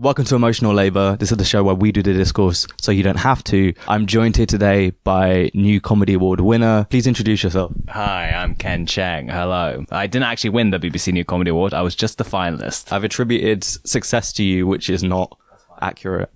Welcome to Emotional Labour. This is the show where we do the discourse so you don't have to. I'm joined here today by new Comedy Award winner. Please introduce yourself. Hi, I'm Ken Cheng. Hello. I didn't actually win the BBC New Comedy Award. I was just the finalist. I've attributed success to you, which is not accurate.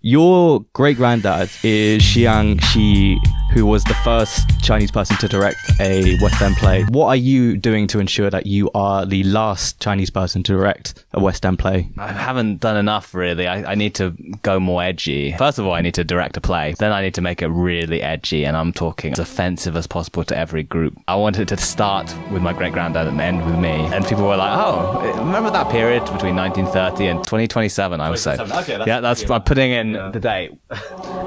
Your great-granddad is Xiang Shi, who was the first Chinese person to direct a West End play. What are you doing to ensure that you are the last Chinese person to direct a West End play? I haven't done enough, really. I need to go more edgy. First of all, I need to direct a play. Then I need to make it really edgy, and I'm talking as offensive as possible to every group. I wanted to start with my great-granddad and end with me. And people were like, oh, remember that period between 1930 and 2027, I would say. Okay, I'm putting in the date.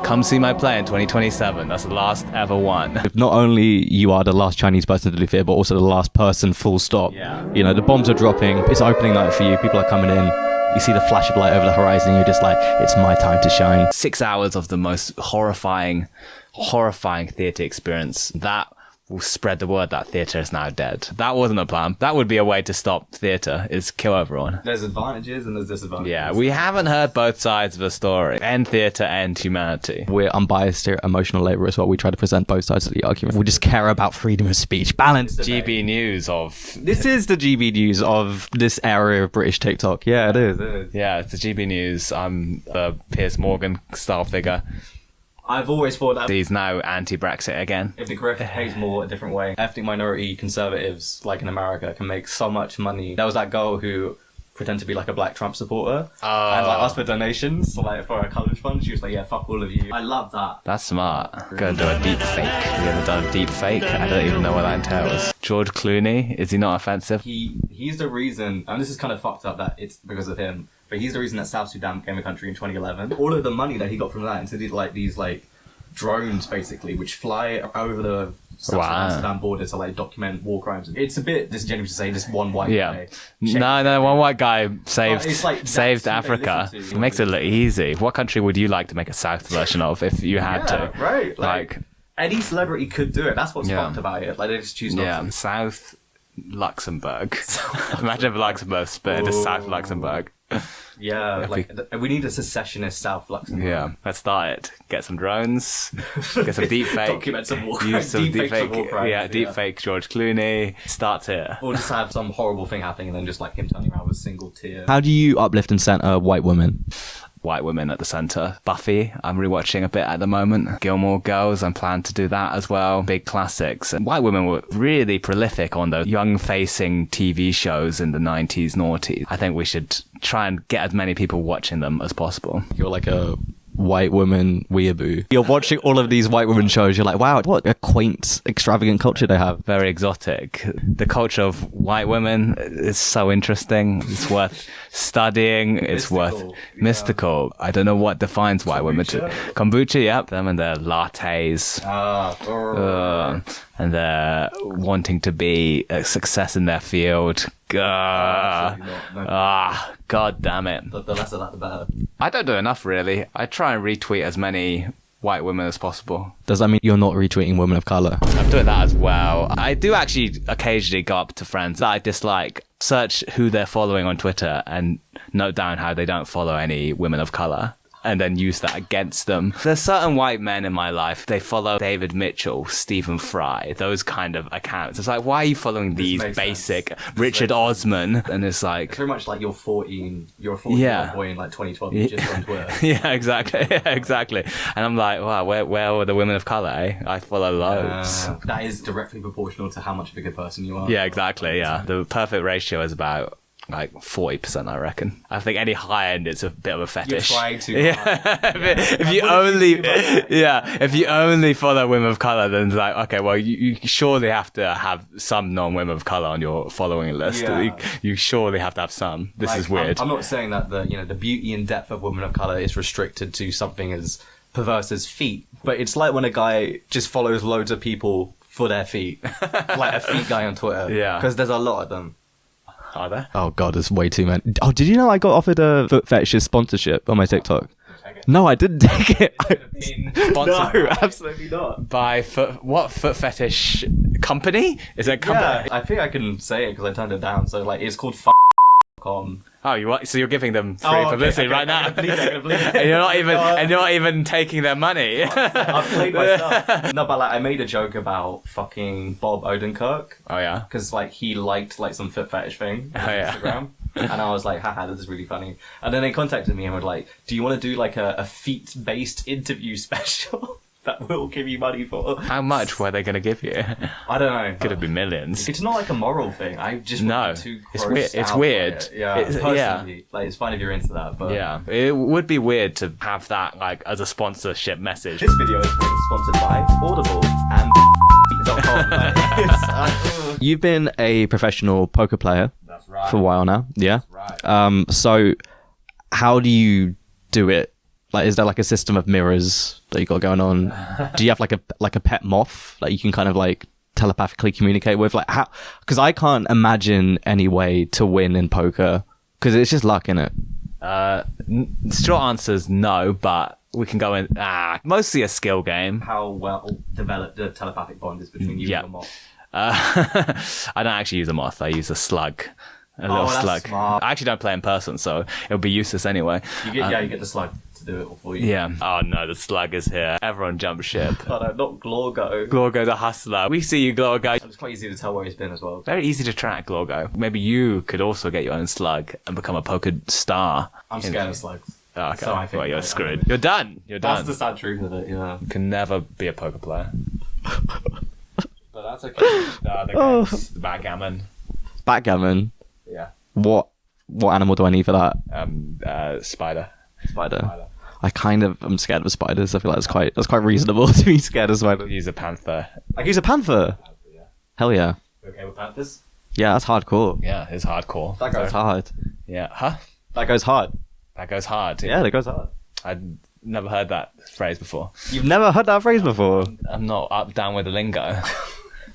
Come see my play in 2027. That's the last ever one. Not only you are the last Chinese person to do theatre, but also the last person, full stop. Yeah. You know, the bombs are dropping. It's opening night for you. People are coming in. You see the flash of light over the horizon. You're just like, it's my time to shine. 6 hours of the most horrifying theatre experience. That will spread the word that theatre is now dead. That wasn't a plan. That would be a way to stop theatre, is kill everyone. There's advantages and there's disadvantages. Yeah, we haven't heard both sides of the story. End theatre, end humanity. We're unbiased here at Emotional Labour as well. We try to present both sides of the argument. We just care about freedom of speech. Balance. GB News of... This is the GB News of this area of British TikTok. Yeah, it is. Yeah, it's the GB News. I'm the Piers Morgan style figure. I've always thought that he's now anti-Brexit again. if the growth pays more a different way, ethnic minority conservatives, like in America, can make so much money. There was that girl who pretended to be like a black Trump supporter and like asked for donations, like for a college fund. She was like, yeah, fuck all of you. I love that. That's smart. Gonna do a deep fake. Have you ever done a deep fake? I don't even know what that entails. George Clooney, is he not offensive? He's the reason, and this is kind of fucked up that it's because of him, but he's the reason that South Sudan became a country in 2011. All of the money that he got from that into these drones basically, which fly over the South Sudan border to like document war crimes. It's a bit disingenuous to say just one white guy. No, one white guy saved Africa. It makes it look easy. What country would you like to make a South version of if you had to? Right. Like any celebrity could do it. That's what's fucked about it. Like they just choose not to. South Luxembourg. Imagine if Luxembourg split into South Luxembourg. Yeah, we need a secessionist South Luxembourg. Yeah, let's start it. Get some drones, get some deep fake, document some war crimes. Use some deep fake, deep fake George Clooney. Start here. Or just have some horrible thing happening and then just like him turning around with a single tear. How do you uplift and center white women? White women at the centre. Buffy, I'm rewatching a bit at the moment. Gilmore Girls, I'm planning to do that as well. Big classics. And white women were really prolific on those young-facing TV shows in the 90s, noughties. I think we should try and get as many people watching them as possible. You're like a white woman weeaboo. You're watching all of these white women shows, you're like, wow, what a quaint, extravagant culture they have. Very exotic. The culture of white women is so interesting. It's worth studying. It's mystical. I don't know what defines white women. Kombucha, yep. Them and their lattes. And they're wanting to be a success in their field. God damn it. The less of that, the better. I don't do enough, really. I try and retweet as many white women as possible. Does that mean you're not retweeting women of colour? I'm doing that as well. I do actually occasionally go up to friends that I dislike, search who they're following on Twitter and note down how they don't follow any women of colour, and then use that against them. There's certain white men in my life, they follow David Mitchell, Stephen Fry, those kind of accounts. It's like, why are you following these basic Richard Osman? And it's like... It's very much like you're a 14-year-old boy in like 2012, you're just on Twitter. Yeah, exactly. And I'm like, wow, where were the women of colour, eh? I follow loads. That is directly proportional to how much of a good person you are. Yeah, exactly, yeah. The perfect ratio is about... like 40%, I reckon. I think any high end, it's a bit of a fetish. You're trying to. If you only follow women of color, then it's like, okay, well, you surely have to have some non-women of color on your following list. Yeah. You surely have to have some. This is weird. I'm not saying that the beauty and depth of women of color is restricted to something as perverse as feet, but it's like when a guy just follows loads of people for their feet, like a feet guy on Twitter. Yeah, because there's a lot of them. Are there? Oh god, there's way too many. Oh, did you know I got offered a foot fetishist sponsorship on my TikTok? No, I didn't take it. No, absolutely not. By what foot fetish company? Is it a company? Yeah, I think I can say it because I turned it down. So like, it's called .com. Oh, so you're giving them free publicity right now. I'm gonna believe it. And you're not even taking their money. I've played myself. No, but like I made a joke about fucking Bob Odenkirk. Oh yeah. Because like he liked like some foot fetish thing on Instagram. And I was like, haha, this is really funny. And then they contacted me and were like, do you want to do like a feet-based interview special that we'll give you money for? How much were they going to give you? I don't know. Could have been millions. It's not like a moral thing. I just No, too it's weird. It's weird. Yeah, personally, like it's fine if you're into that, but yeah, it would be weird to have that like as a sponsorship message. This video is sponsored by Audible and .com. You've been a professional poker player. That's right. For a while now, yeah. That's right. So how do you do it? Like, is there like a system of mirrors that you got going on? Do you have like a pet moth that you can kind of like telepathically communicate with? Like how? Because I can't imagine any way to win in poker because it's just luck, innit? Short answer is no, but we can go in. Mostly a skill game. How well developed the telepathic bond is between you and the moth? I don't actually use a moth. I use a slug. A little slug. Smart. I actually don't play in person, so it'll be useless anyway. You get the slug to do it all for you. Yeah. Oh no, the slug is here. Everyone jump ship. Oh no, not Glorgo. Glorgo the hustler. We see you, Glorgo. It's quite easy to tell where he's been as well. Very easy to track, Glorgo. Maybe you could also get your own slug and become a poker star. I'm scared of slugs. Oh, okay. So I think well, you're screwed. You're done. You're done. That's the sad truth of it, yeah. You can never be a poker player. But that's okay. The game's backgammon. Backgammon? Yeah. What animal do I need for that? Spider. Spider. I'm scared of spiders. I feel like that's quite reasonable to be scared of spiders. Use a panther. I use a panther? Yeah. Hell yeah. You okay with panthers? Yeah, that's hardcore. Yeah, it's hardcore. That goes hard. Yeah. Huh? That goes hard. That goes hard. Yeah, that goes hard. I'd never heard that phrase before. You've never heard that phrase before? I'm not down with the lingo.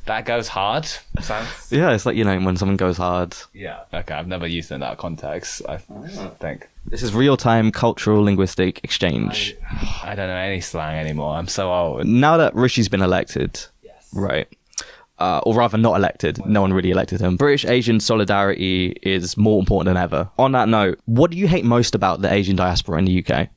That goes hard. Sounds. Yeah, it's like, when someone goes hard. Yeah. Okay, I've never used it in that context, I think. This is real-time cultural linguistic exchange. I don't know any slang anymore. I'm so old. Now that Rishi's been elected, Yes. right, or rather not elected, no one really elected him, British-Asian solidarity is more important than ever. On that note, what do you hate most about the Asian diaspora in the UK?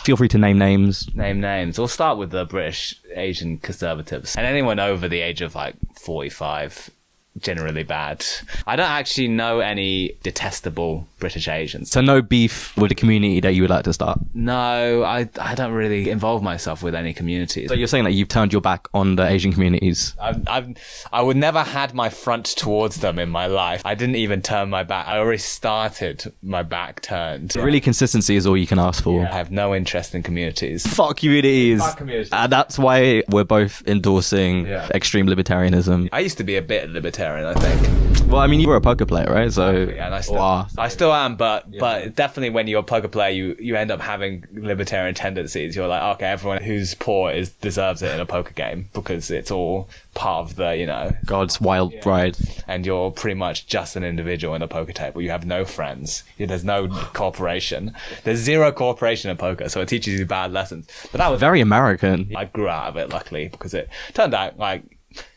Feel free to name names. Name names. We'll start with the British Asian conservatives. And anyone over the age of 45, generally bad. I don't actually know any detestable British Asians. So no beef with the community that you would like to start? No, I don't really involve myself with any communities. So you're saying that you've turned your back on the Asian communities? I would never had my front towards them in my life. I didn't even turn my back. I already started my back turned. Really, consistency is all you can ask for. I have no interest in communities. Fuck communities. Fuck communities. And that's why we're both endorsing extreme libertarianism. I used to be a bit libertarian, I think. Well, I mean, you were a poker player, right? So, and I still am, but definitely when you're a poker player, you end up having libertarian tendencies. You're like, okay, everyone who's poor deserves it in a poker game because it's all part of the, God's wild ride. And you're pretty much just an individual in a poker table. You have no friends. There's no cooperation. There's zero cooperation in poker, so it teaches you bad lessons. But that was very American. I grew out of it, luckily, because it turned out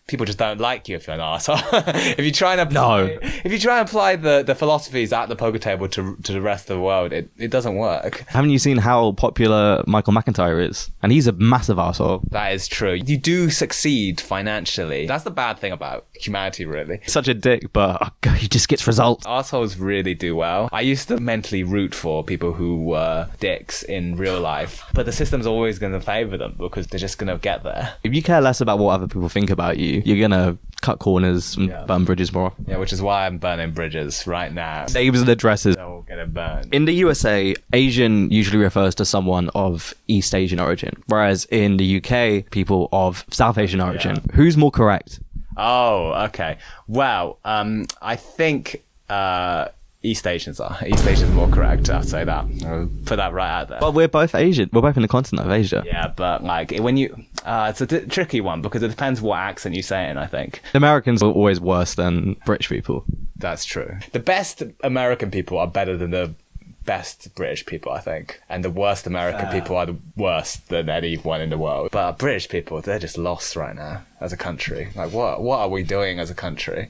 people just don't like you if you're an arsehole. If you try and apply the philosophies at the poker table to the rest of the world, it doesn't work. Haven't you seen how popular Michael McIntyre is? And he's a massive arsehole. That is true. You do succeed financially. That's the bad thing about humanity, really. Such a dick, but he just gets results. Arseholes really do well. I used to mentally root for people who were dicks in real life, but the system's always going to favour them because they're just going to get there. If you care less about what other people think about you, you're gonna cut corners and burn bridges more often. Yeah, which is why I'm burning bridges right now. Names and addresses. They're all gonna burn. In the USA, Asian usually refers to someone of East Asian origin, whereas in the UK, people of South Asian origin. Who's more correct? Oh, okay. Well, I think East Asians are. East Asians are more correct, I'll say that. I'll put that right out there. Well, we're both Asian. We're both in the continent of Asia. Yeah, but when you... it's a tricky one because it depends what accent you say it in, I think. Americans are always worse than British people. That's true. The best American people are better than the best British people, I think. And the worst American people are the worst than anyone in the world. But British people, they're just lost right now as a country. What are we doing as a country?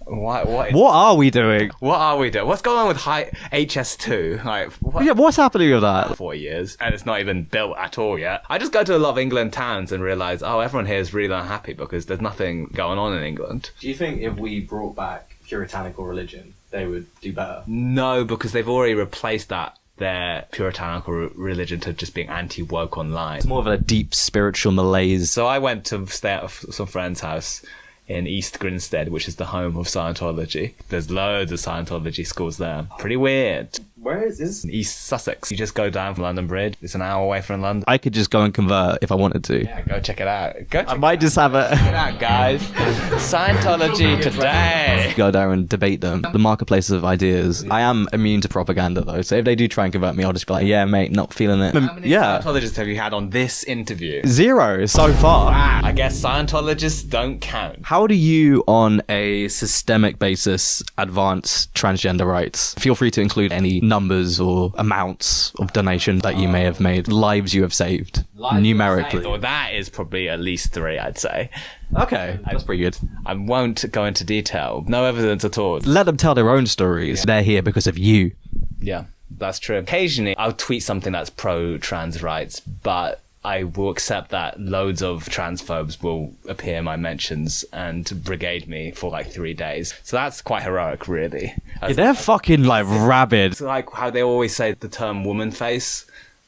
What are we doing? What are we doing? What's going on with HS2? Like, Yeah, what's happening with that? 4 years, and it's not even built at all yet. I just go to a lot of England towns and realise, oh, everyone here is really unhappy because there's nothing going on in England. Do you think if we brought back puritanical religion, they would do better? No, because they've already replaced their puritanical religion to just being anti-woke online. It's more of a deep spiritual malaise. So I went to stay at some friend's house in East Grinstead, which is the home of Scientology. There's loads of Scientology schools there. Pretty weird. Where is this? In East Sussex. You just go down from London Bridge. It's an hour away from London. I could just go and convert if I wanted to. Yeah, go check it out. I might just have a... Check it out, guys. Scientology today. Go there and debate them. The marketplace of ideas. I am immune to propaganda though, so if they do try and convert me, I'll just be like, yeah, mate, not feeling it. How many Yeah. Scientologists have you had on this interview? 0 so far. Wow. I guess Scientologists don't count. How do you, on a systemic basis, advance transgender rights? Feel free to include any numbers or amounts of donation that you may have made, lives you have saved, numerically. Well, that is probably at least 3, I'd say. Okay, that's pretty good. I won't go into detail. No evidence at all. Let them tell their own stories. They're here because of you. Yeah, that's true. Occasionally, I'll tweet something that's pro-trans rights, but I will accept that loads of transphobes will appear in my mentions and brigade me for like 3 days. So that's quite heroic, really. Yeah, they're fucking like rabid. It's like how they always say the term woman face.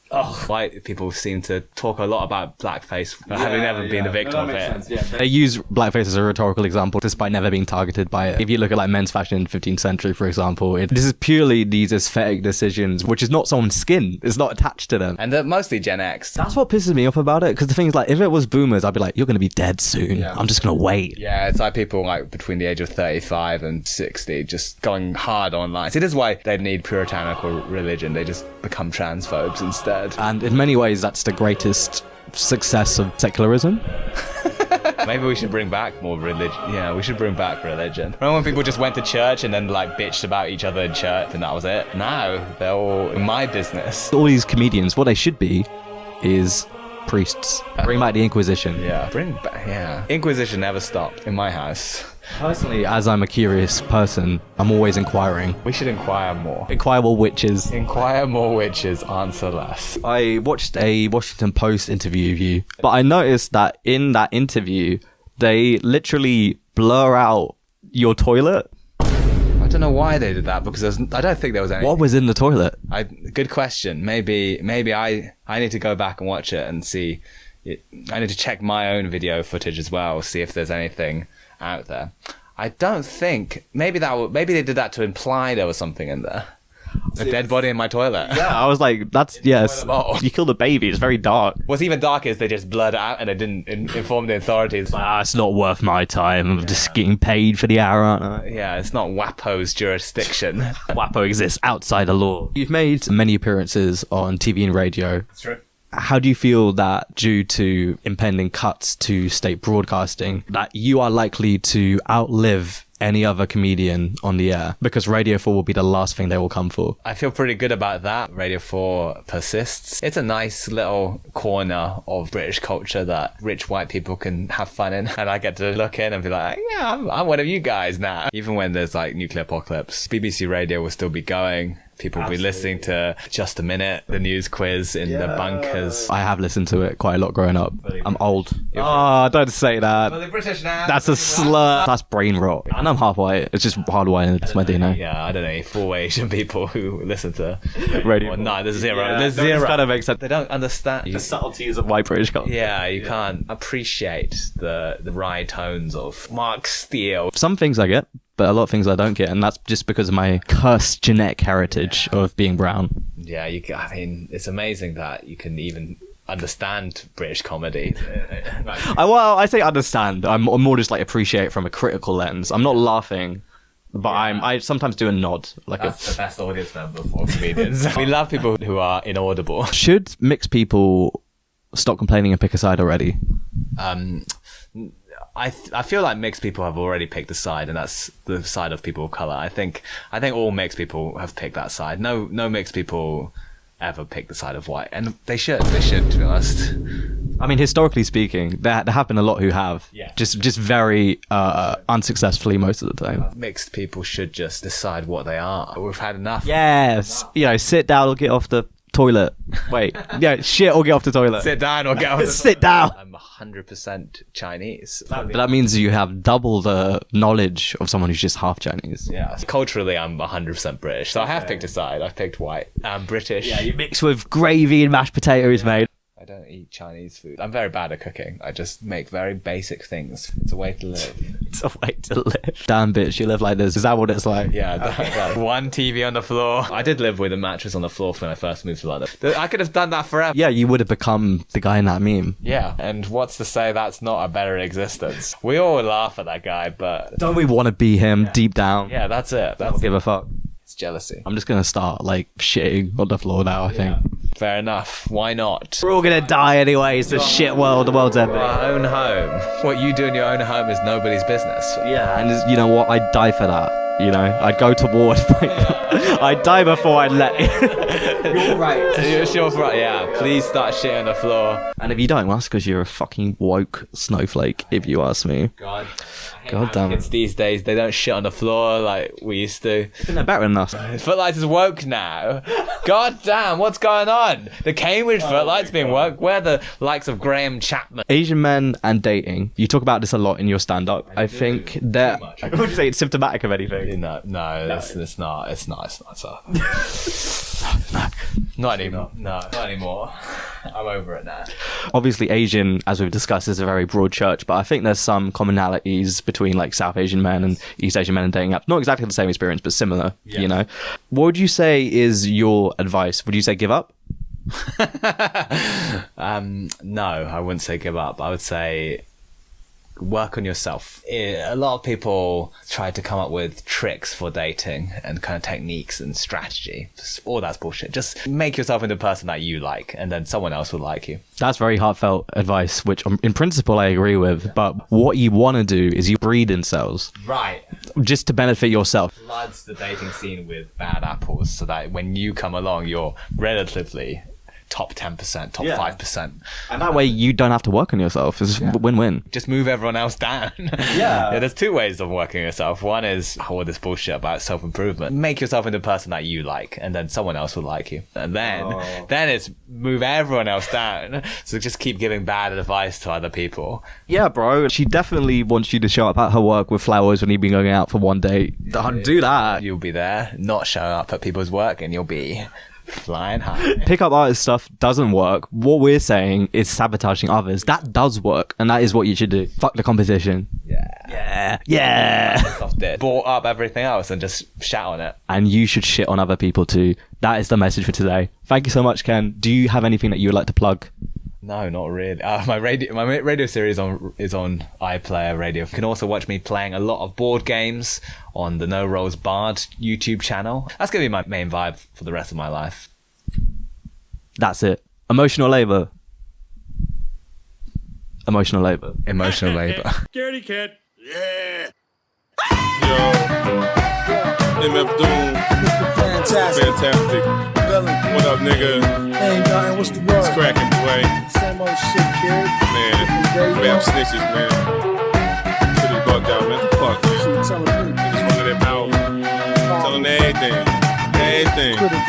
Oh, white people seem to talk a lot about blackface, having never been a victim of it. They use blackface as a rhetorical example despite never being targeted by it. If you look at like men's fashion in the 15th century, for example, this is purely these aesthetic decisions, which is not someone's skin. It's not attached to them. And they're mostly Gen X. That's what pisses me off about it, because the thing is, like, if it was boomers, I'd be like, you're going to be dead soon. Yeah. I'm just going to wait. Yeah, it's like people like between the age of 35 and 60 just going hard online. See, this is why they need puritanical religion. They just become transphobes instead. And in many ways, that's the greatest success of secularism. Maybe we should bring back more religion. Yeah, we should bring back religion. Remember when people just went to church and then like bitched about each other in church and that was it? Now they're all in my business. All these comedians, what they should be is priests. Bring back the Inquisition. Yeah, bring back, yeah. Inquisition never stopped in my house. Personally, as I'm a curious person, I'm always inquiring. We should inquire more. Inquire more witches. Inquire more witches, answer less. I watched a Washington Post interview of you, but I noticed that in that interview, they literally blur out your toilet. I don't know why they did that, because I don't think there was any. What was in the toilet? Good question. Maybe I need to go back and watch it and see. I need to check my own video footage as well, see if there's anything out there. I don't think. Maybe they did that to imply there was something in there. A dead body in my toilet. Yeah, I was like, that's, yes. You killed a baby. It's very dark. What's even darker is they just blurred it out and they didn't inform the authorities. It's not worth my time. I'm just getting paid for the hour, aren't I? Yeah, it's not WAPO's jurisdiction. WAPO exists outside the law. You've made many appearances on TV and radio. That's true. How do you feel that due to impending cuts to state broadcasting, that you are likely to outlive any other comedian on the air, because Radio 4 will be the last thing they will come for? I feel pretty good about that. Radio 4 persists. It's a nice little corner of British culture that rich white people can have fun in, and I get to look in and be like, yeah, I'm one of you guys now. Even when there's like nuclear apocalypse, BBC Radio will still be going. People will be listening to Just a Minute, the news quiz in the bunkers. I have listened to it quite a lot growing up. I'm old. Oh, don't say that. Well, they're British now. That's a slur. That's brain rot. And I'm half white. It's just hardwired. It's my DNA. Yeah, I don't know. 4 Asian people who listen to Radio. No, there's zero. Yeah, there's zero. Kind of makes sense. They don't understand The subtleties of white British culture. Yeah, you can't appreciate the wry tones of Mark Steele. Some things I get, but a lot of things I don't get, and that's just because of my cursed genetic heritage of being brown. Yeah, I mean, it's amazing that you can even understand British comedy. I say understand. I'm more just like appreciate it from a critical lens. I'm not laughing, but I sometimes do a nod. That's the best audience member for comedians. We love people who are inaudible. Should mixed people stop complaining and pick a side already? I feel like mixed people have already picked a side, and that's the side of people of color. I think all mixed people have picked that side. No mixed people ever pick the side of white, and they should, to be honest. I mean, historically speaking, there have been a lot who have. Yeah. Just very unsuccessfully most of the time. Mixed people should just decide what they are. We've had enough. Yes. Sit down or get off the toilet. Wait. Yeah, shit or get off the toilet. Sit down or get off the Sit down. I'm 100% Chinese. But that means you have double the knowledge of someone who's just half Chinese. Yeah. Culturally, I'm 100% British. So I have picked a side. I've picked white. I'm British. Yeah, you mix with gravy and mashed potatoes, mate. I don't eat Chinese food. I'm very bad at cooking. I just make very basic things. It's a way to live. It's a way to live. Damn, bitch, you live like this. Is that what it's like? Yeah, that. One TV on the floor. I did live with a mattress on the floor when I first moved to London. I could have done that forever. Yeah, you would have become the guy in that meme. Yeah, and what's to say that's not a better existence? We all would laugh at that guy, but... Don't we want to be him deep down? Yeah, that's it. Don't give a fuck. It's jealousy. I'm just going to start, shitting on the floor now, I think. Fair enough. Why not? We're all going to die anyway. It's a shit world. The world's epic. Our own home. What you do in your own home is nobody's business. Yeah, and you know what? I'd die for that. I'd go to war. I'd die before I'd let You're right. You're sure right, yeah. Please start shit on the floor. And if you don't, well, that's because you're a fucking woke snowflake, if you ask me. God damn it. Kids these days, they don't shit on the floor like we used to. They're better than us. Footlights is woke now. God damn, what's going on? The Cambridge Footlights being woke. Where the likes of Graham Chapman? Asian men and dating. You talk about this a lot in your stand-up. I think that... Would you say it's symptomatic of anything? No, it's not. It's not, so. Not anymore. No, not anymore. I'm over it now. Obviously, Asian, as we've discussed, is a very broad church, but I think there's some commonalities between South Asian men and East Asian men and dating apps. Not exactly the same experience, but similar, What would you say is your advice? Would you say give up? No, I wouldn't say give up. I would say work on yourself. A lot of people try to come up with tricks for dating and kind of techniques and strategy. All that's bullshit. Just make yourself into a person that you like, and then someone else will like you. That's very heartfelt advice, which in principle I agree with. But what you want to do is you breed incels. Right. Just to benefit yourself. Floods the dating scene with bad apples so that when you come along, you're relatively top 10%, top 5%. And that way you don't have to work on yourself. It's win-win. Just move everyone else down. Yeah, there's two ways of working yourself. One is all this bullshit about self-improvement. Make yourself into a person that you like, and then someone else will like you. And then it's move everyone else down. So just keep giving bad advice to other people. Yeah, bro. She definitely wants you to show up at her work with flowers when you've been going out for one date. Don't do that. You'll be there, not show up at people's work, and you'll be flying high. Pickup artist stuff doesn't work. What we're saying is sabotaging others. That does work, and that is what you should do. Fuck the competition. Yeah. Bought up everything else and just shout on it. And you should shit on other people too. That is the message for today. Thank you so much, Ken. Do you have anything that you would like to plug? No, not really. My radio series is on iPlayer Radio. You can also watch me playing a lot of board games on the NoRollsBarred YouTube channel. That's going to be my main vibe for the rest of my life. That's it. Emotional labour. Emotional labour. Scaredy cat. Yeah. Yo. MF Doom. Fantastic. What up, nigga? Hey, nothing. What's the word? It's cracking, boy. Same old shit, kid. Man, rap snitches, man. Should have bugged out, man. Fuck. Shit, telling me. Just wanted that mouth. Telling everything. Everything.